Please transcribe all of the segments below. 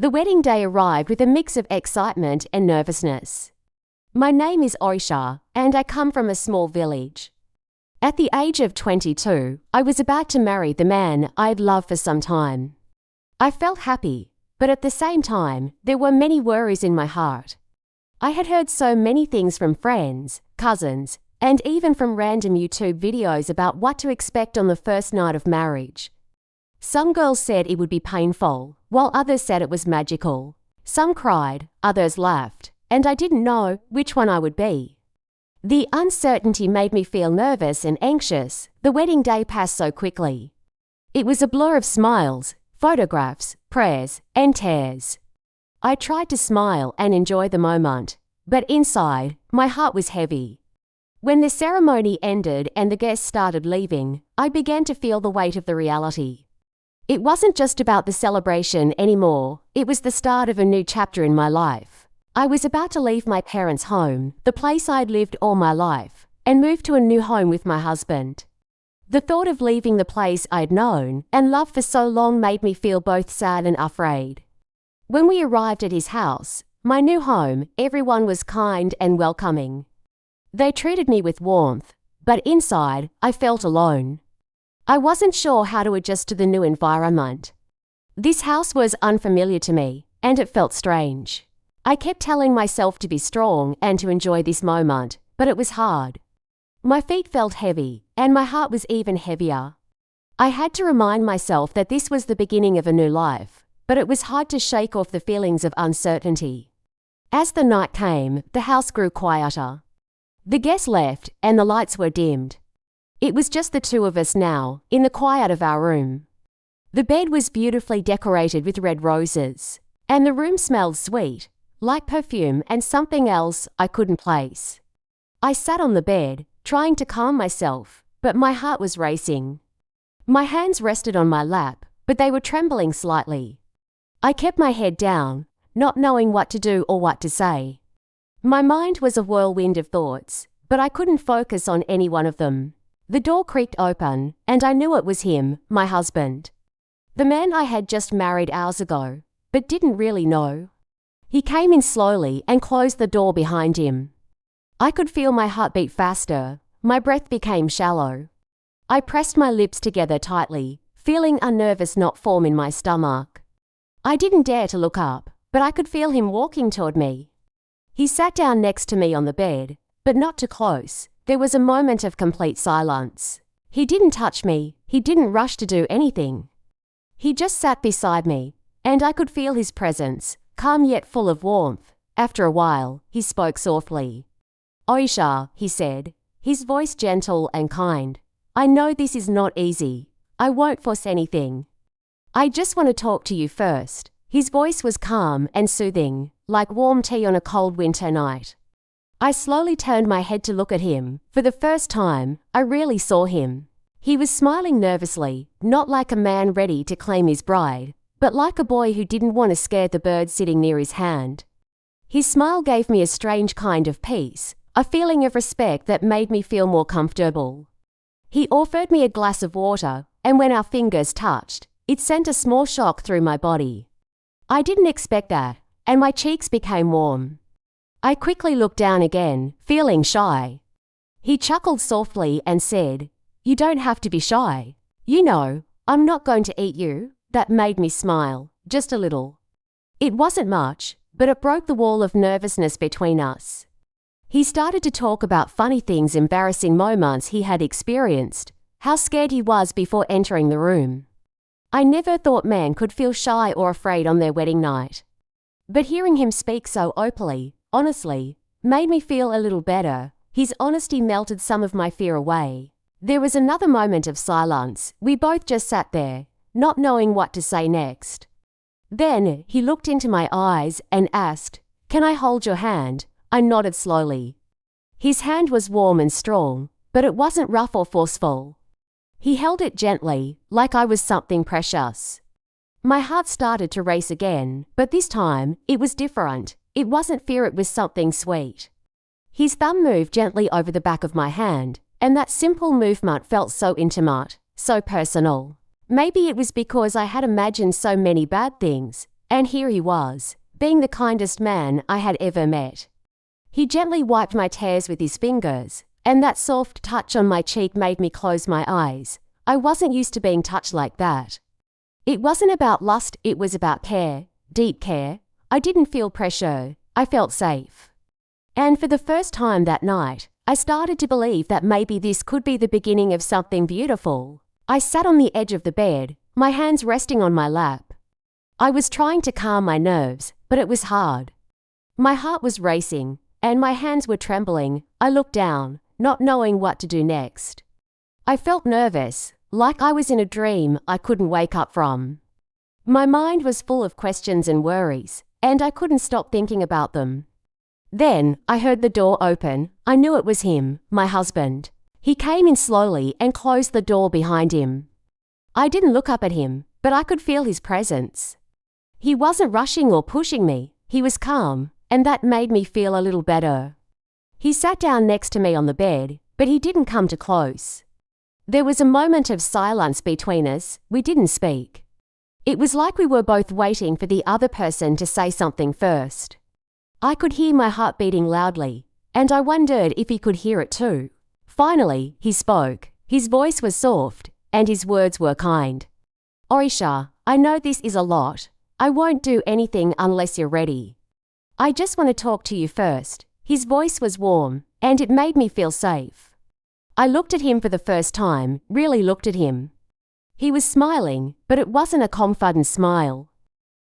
The wedding day arrived with a mix of excitement and nervousness. My name is Aisha, and I come from a small village. At the age of 22, I was about to marry the man I had loved for some time. I felt happy, but at the same time, there were many worries in my heart. I had heard so many things from friends, cousins, and even from random YouTube videos about what to expect on the first night of marriage. Some girls said it would be painful, while others said it was magical. Some cried, others laughed, and I didn't know which one I would be. The uncertainty made me feel nervous and anxious. The wedding day passed so quickly. It was a blur of smiles, photographs, prayers, and tears. I tried to smile and enjoy the moment, but inside, my heart was heavy. When the ceremony ended and the guests started leaving, I began to feel the weight of the reality. It wasn't just about the celebration anymore, it was the start of a new chapter in my life. I was about to leave my parents' home, the place I'd lived all my life, and move to a new home with my husband. The thought of leaving the place I'd known and loved for so long made me feel both sad and afraid. When we arrived at his house, my new home, everyone was kind and welcoming. They treated me with warmth, but inside, I felt alone. I wasn't sure how to adjust to the new environment. This house was unfamiliar to me, and it felt strange. I kept telling myself to be strong and to enjoy this moment, but it was hard. My feet felt heavy, and my heart was even heavier. I had to remind myself that this was the beginning of a new life, but it was hard to shake off the feelings of uncertainty. As the night came, the house grew quieter. The guests left, and the lights were dimmed. It was just the two of us now, in the quiet of our room. The bed was beautifully decorated with red roses, and the room smelled sweet, like perfume and something else I couldn't place. I sat on the bed, trying to calm myself, but my heart was racing. My hands rested on my lap, but they were trembling slightly. I kept my head down, not knowing what to do or what to say. My mind was a whirlwind of thoughts, but I couldn't focus on any one of them. The door creaked open, and I knew it was him, my husband. The man I had just married hours ago, but didn't really know. He came in slowly and closed the door behind him. I could feel my heart beat faster. My breath became shallow. I pressed my lips together tightly, feeling a nervous knot form in my stomach. I didn't dare to look up, but I could feel him walking toward me. He sat down next to me on the bed, but not too close. There was a moment of complete silence. He didn't touch me. He didn't rush to do anything. He just sat beside me, and I could feel his presence, calm yet full of warmth. After a while, he spoke softly. "Aisha," he said, his voice gentle and kind. "I know this is not easy. I won't force anything. I just want to talk to you first." His voice was calm and soothing, like warm tea on a cold winter night. I slowly turned my head to look at him. For the first time, I really saw him. He was smiling nervously, not like a man ready to claim his bride, but like a boy who didn't want to scare the bird sitting near his hand. His smile gave me a strange kind of peace, a feeling of respect that made me feel more comfortable. He offered me a glass of water, and when our fingers touched, it sent a small shock through my body. I didn't expect that, and my cheeks became warm. I quickly looked down again, feeling shy. He chuckled softly and said, "You don't have to be shy. You know, I'm not going to eat you." That made me smile, just a little. It wasn't much, but it broke the wall of nervousness between us. He started to talk about funny things, embarrassing moments he had experienced, how scared he was before entering the room. I never thought men could feel shy or afraid on their wedding night. But hearing him speak so openly, honestly, made me feel a little better. His honesty melted some of my fear away. There was another moment of silence. We both just sat there, not knowing what to say next. Then he looked into my eyes and asked, "Can I hold your hand?" I nodded slowly. His hand was warm and strong, but it wasn't rough or forceful. He held it gently, like I was something precious. My heart started to race again, but this time, it was different. It wasn't fear, it was something sweet. His thumb moved gently over the back of my hand, and that simple movement felt so intimate, so personal. Maybe it was because I had imagined so many bad things, and here he was, being the kindest man I had ever met. He gently wiped my tears with his fingers, and that soft touch on my cheek made me close my eyes. I wasn't used to being touched like that. It wasn't about lust, it was about care, deep care. I didn't feel pressure, I felt safe. And for the first time that night, I started to believe that maybe this could be the beginning of something beautiful. I sat on the edge of the bed, my hands resting on my lap. I was trying to calm my nerves, but it was hard. My heart was racing, and my hands were trembling. I looked down, not knowing what to do next. I felt nervous, like I was in a dream I couldn't wake up from. My mind was full of questions and worries, and I couldn't stop thinking about them. Then, I heard the door open. I knew it was him, my husband. He came in slowly and closed the door behind him. I didn't look up at him, but I could feel his presence. He wasn't rushing or pushing me. He was calm, and that made me feel a little better. He sat down next to me on the bed, but he didn't come too close. There was a moment of silence between us. We didn't speak. It was like we were both waiting for the other person to say something first. I could hear my heart beating loudly, and I wondered if he could hear it too. Finally, he spoke. His voice was soft, and his words were kind. "Aisha, I know this is a lot. I won't do anything unless you're ready. I just want to talk to you first." His voice was warm, and it made me feel safe. I looked at him for the first time, really looked at him. He was smiling, but it wasn't a confident smile.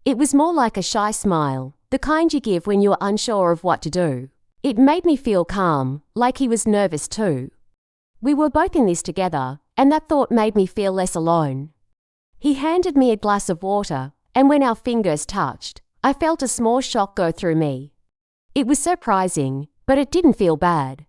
It was more like a shy smile, the kind you give when you're unsure of what to do. It made me feel calm, like he was nervous too. We were both in this together, and that thought made me feel less alone. He handed me a glass of water, and when our fingers touched, I felt a small shock go through me. It was surprising, but it didn't feel bad.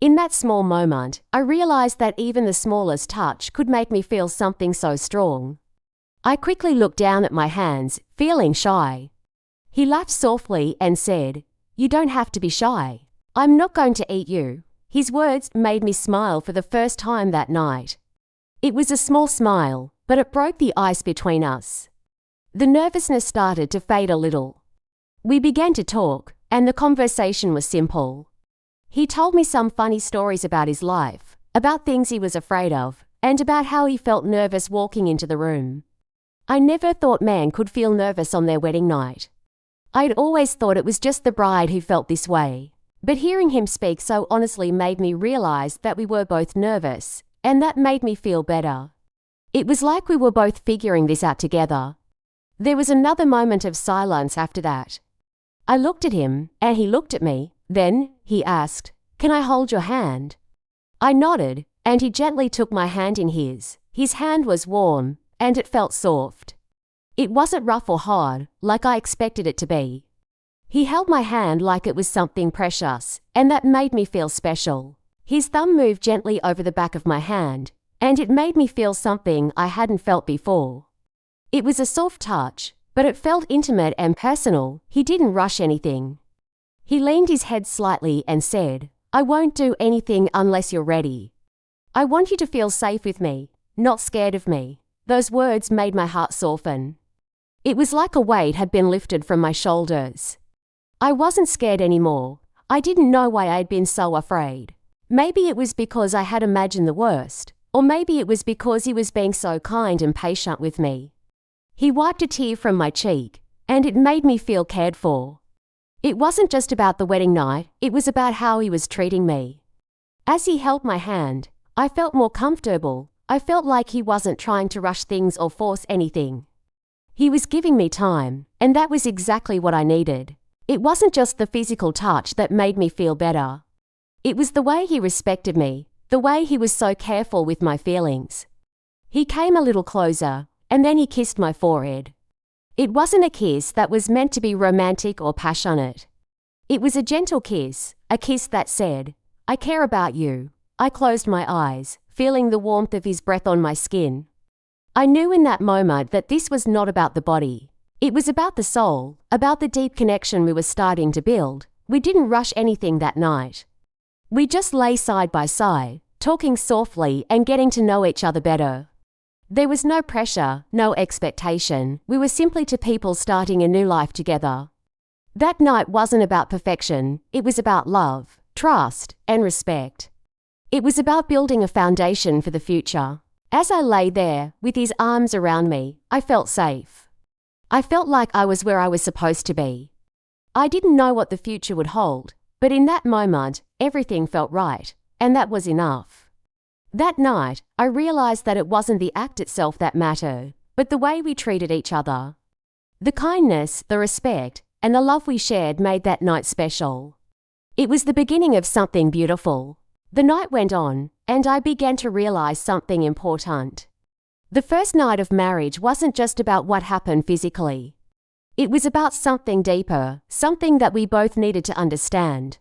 In that small moment, I realized that even the smallest touch could make me feel something so strong. I quickly looked down at my hands, feeling shy. He laughed softly and said, "You don't have to be shy. I'm not going to eat you." His words made me smile for the first time that night. It was a small smile, but it broke the ice between us. The nervousness started to fade a little. We began to talk, and the conversation was simple. He told me some funny stories about his life, about things he was afraid of, and about how he felt nervous walking into the room. I never thought men could feel nervous on their wedding night. I'd always thought it was just the bride who felt this way. But hearing him speak so honestly made me realize that we were both nervous, and that made me feel better. It was like we were both figuring this out together. There was another moment of silence after that. I looked at him, and he looked at me. Then, he asked, "Can I hold your hand?" I nodded, and he gently took my hand in his. His hand was warm, and it felt soft. It wasn't rough or hard, like I expected it to be. He held my hand like it was something precious, and that made me feel special. His thumb moved gently over the back of my hand, and it made me feel something I hadn't felt before. It was a soft touch, but it felt intimate and personal. He didn't rush anything. He leaned his head slightly and said, "I won't do anything unless you're ready. I want you to feel safe with me, not scared of me." Those words made my heart soften. It was like a weight had been lifted from my shoulders. I wasn't scared anymore. I didn't know why I'd been so afraid. Maybe it was because I had imagined the worst, or maybe it was because he was being so kind and patient with me. He wiped a tear from my cheek, and it made me feel cared for. It wasn't just about the wedding night, it was about how he was treating me. As he held my hand, I felt more comfortable. I felt like he wasn't trying to rush things or force anything. He was giving me time, and that was exactly what I needed. It wasn't just the physical touch that made me feel better. It was the way he respected me, the way he was so careful with my feelings. He came a little closer, and then he kissed my forehead. It wasn't a kiss that was meant to be romantic or passionate. It was a gentle kiss, a kiss that said, "I care about you." I closed my eyes, feeling the warmth of his breath on my skin. I knew in that moment that this was not about the body. It was about the soul, about the deep connection we were starting to build. We didn't rush anything that night. We just lay side by side, talking softly and getting to know each other better. There was no pressure, no expectation. We were simply two people starting a new life together. That night wasn't about perfection. It was about love, trust, and respect. It was about building a foundation for the future. As I lay there, with his arms around me, I felt safe. I felt like I was where I was supposed to be. I didn't know what the future would hold, but in that moment, everything felt right, and that was enough. That night, I realized that it wasn't the act itself that mattered, but the way we treated each other. The kindness, the respect, and the love we shared made that night special. It was the beginning of something beautiful. The night went on, and I began to realize something important. The first night of marriage wasn't just about what happened physically. It was about something deeper, something that we both needed to understand.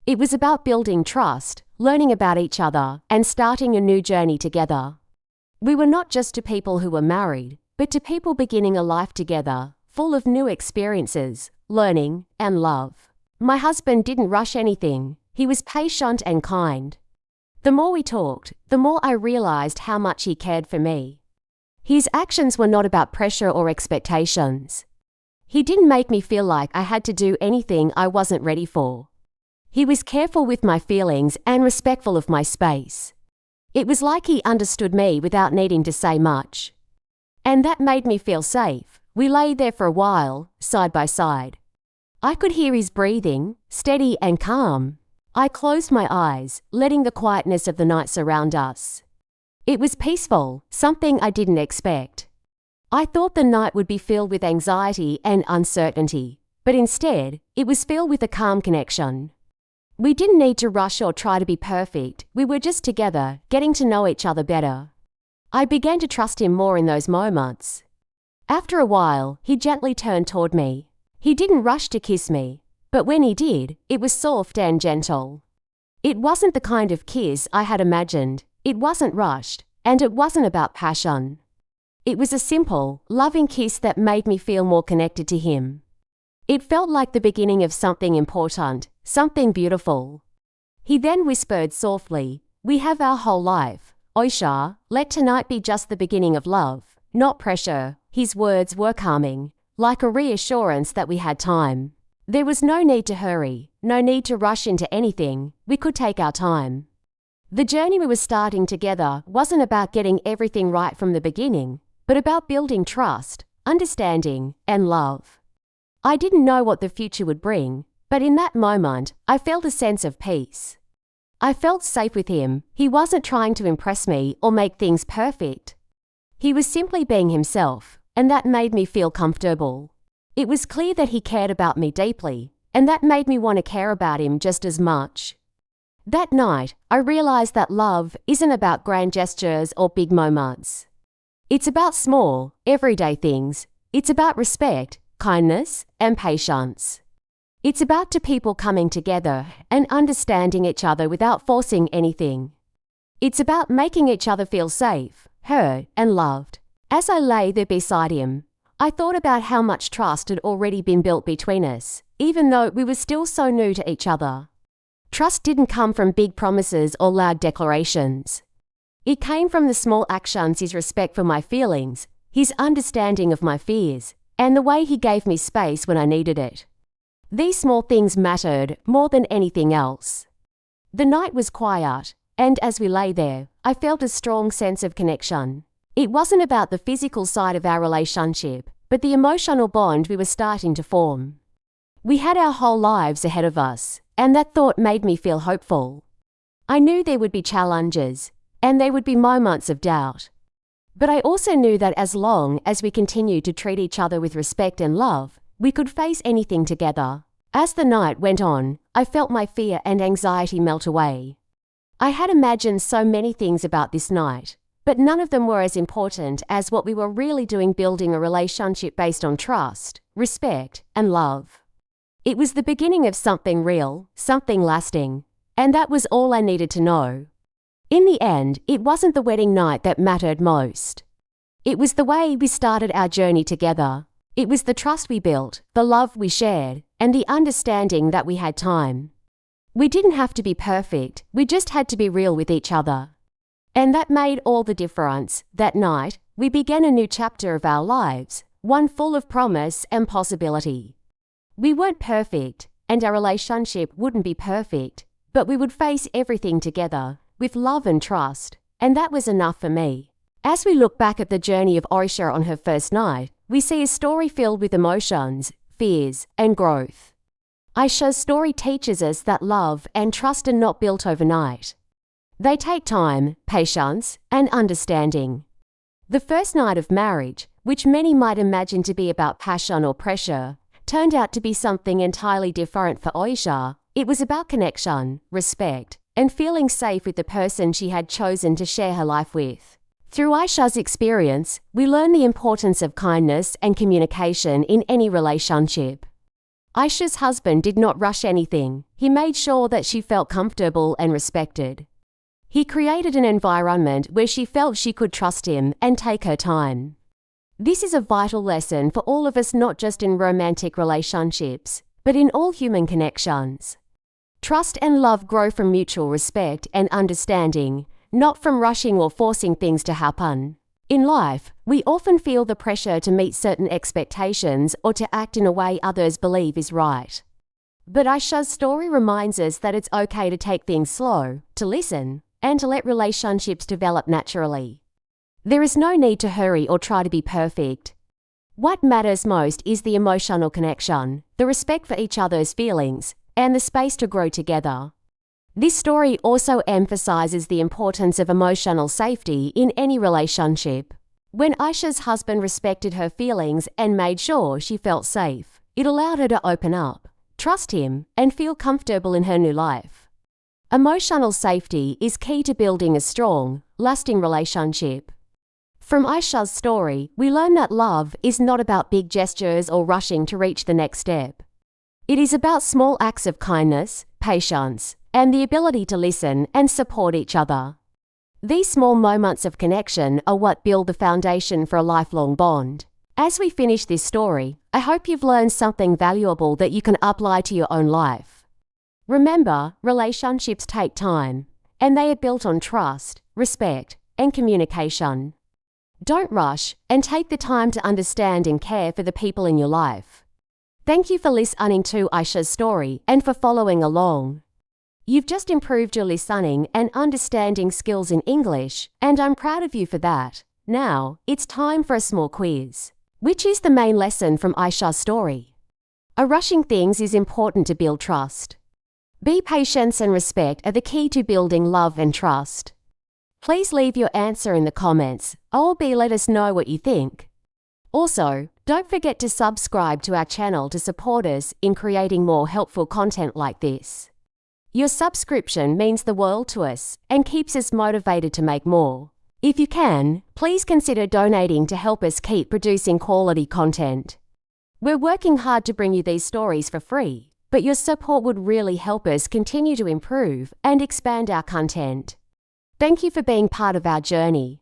It was about building trust, learning about each other, and starting a new journey together. We were not just two people who were married, but two people beginning a life together, full of new experiences, learning, and love. My husband didn't rush anything. He was patient and kind. The more we talked, the more I realized how much he cared for me. His actions were not about pressure or expectations. He didn't make me feel like I had to do anything I wasn't ready for. He was careful with my feelings and respectful of my space. It was like he understood me without needing to say much. And that made me feel safe. We lay there for a while, side by side. I could hear his breathing, steady and calm. I closed my eyes, letting the quietness of the night surround us. It was peaceful, something I didn't expect. I thought the night would be filled with anxiety and uncertainty, but instead, it was filled with a calm connection. We didn't need to rush or try to be perfect. We were just together, getting to know each other better. I began to trust him more in those moments. After a while, he gently turned toward me. He didn't rush to kiss me, but when he did, it was soft and gentle. It wasn't the kind of kiss I had imagined. It wasn't rushed, and it wasn't about passion. It was a simple, loving kiss that made me feel more connected to him. It felt like the beginning of something important, something beautiful. He then whispered softly, "We have our whole life. Aisha, let tonight be just the beginning of love, not pressure." His words were calming, like a reassurance that we had time. There was no need to hurry, no need to rush into anything. We could take our time. The journey we were starting together wasn't about getting everything right from the beginning, but about building trust, understanding, and love. I didn't know what the future would bring, but in that moment, I felt a sense of peace. I felt safe with him. He wasn't trying to impress me or make things perfect. He was simply being himself, and that made me feel comfortable. It was clear that he cared about me deeply, and that made me want to care about him just as much. That night, I realized that love isn't about grand gestures or big moments. It's about small, everyday things. It's about respect, kindness, and patience. It's about two people coming together and understanding each other without forcing anything. It's about making each other feel safe, heard, and loved. As I lay there beside him, I thought about how much trust had already been built between us, even though we were still so new to each other. Trust didn't come from big promises or loud declarations. It came from the small actions: his respect for my feelings, his understanding of my fears, and the way he gave me space when I needed it. These small things mattered more than anything else. The night was quiet, and as we lay there, I felt a strong sense of connection. It wasn't about the physical side of our relationship, but the emotional bond we were starting to form. We had our whole lives ahead of us, and that thought made me feel hopeful. I knew there would be challenges, and there would be moments of doubt. But I also knew that as long as we continued to treat each other with respect and love, we could face anything together. As the night went on, I felt my fear and anxiety melt away. I had imagined so many things about this night, but none of them were as important as what we were really doing: building a relationship based on trust, respect, and love. It was the beginning of something real, something lasting, and that was all I needed to know. In the end, it wasn't the wedding night that mattered most. It was the way we started our journey together. It was the trust we built, the love we shared, and the understanding that we had time. We didn't have to be perfect, we just had to be real with each other. And that made all the difference. That night, we began a new chapter of our lives, one full of promise and possibility. We weren't perfect, and our relationship wouldn't be perfect, but we would face everything together, with love and trust, and that was enough for me. As we look back at the journey of Aisha on her first night, we see a story filled with emotions, fears, and growth. Aisha's story teaches us that love and trust are not built overnight. They take time, patience, and understanding. The first night of marriage, which many might imagine to be about passion or pressure, turned out to be something entirely different for Aisha. It was about connection, respect, and feeling safe with the person she had chosen to share her life with. Through Aisha's experience, we learn the importance of kindness and communication in any relationship. Aisha's husband did not rush anything. He made sure that she felt comfortable and respected. He created an environment where she felt she could trust him and take her time. This is a vital lesson for all of us, not just in romantic relationships, but in all human connections. Trust and love grow from mutual respect and understanding, not from rushing or forcing things to happen. In life, we often feel the pressure to meet certain expectations or to act in a way others believe is right. But Aisha's story reminds us that it's okay to take things slow, to listen, and to let relationships develop naturally. There is no need to hurry or try to be perfect. What matters most is the emotional connection, the respect for each other's feelings, and the space to grow together. This story also emphasizes the importance of emotional safety in any relationship. When Aisha's husband respected her feelings and made sure she felt safe, it allowed her to open up, trust him, and feel comfortable in her new life. Emotional safety is key to building a strong, lasting relationship. From Aisha's story, we learn that love is not about big gestures or rushing to reach the next step. It is about small acts of kindness, patience, and the ability to listen and support each other. These small moments of connection are what build the foundation for a lifelong bond. As we finish this story, I hope you've learned something valuable that you can apply to your own life. Remember, relationships take time, and they are built on trust, respect, and communication. Don't rush, and take the time to understand and care for the people in your life. Thank you for listening to Aisha's story and for following along. You've just improved your listening and understanding skills in English, and I'm proud of you for that. Now, it's time for a small quiz. Which is the main lesson from Aisha's story? A rushing things is important to build trust. B. Patience and respect are the key to building love and trust. Please leave your answer in the comments, or B. let us know what you think. Also, don't forget to subscribe to our channel to support us in creating more helpful content like this. Your subscription means the world to us and keeps us motivated to make more. If you can, please consider donating to help us keep producing quality content. We're working hard to bring you these stories for free, but your support would really help us continue to improve and expand our content. Thank you for being part of our journey.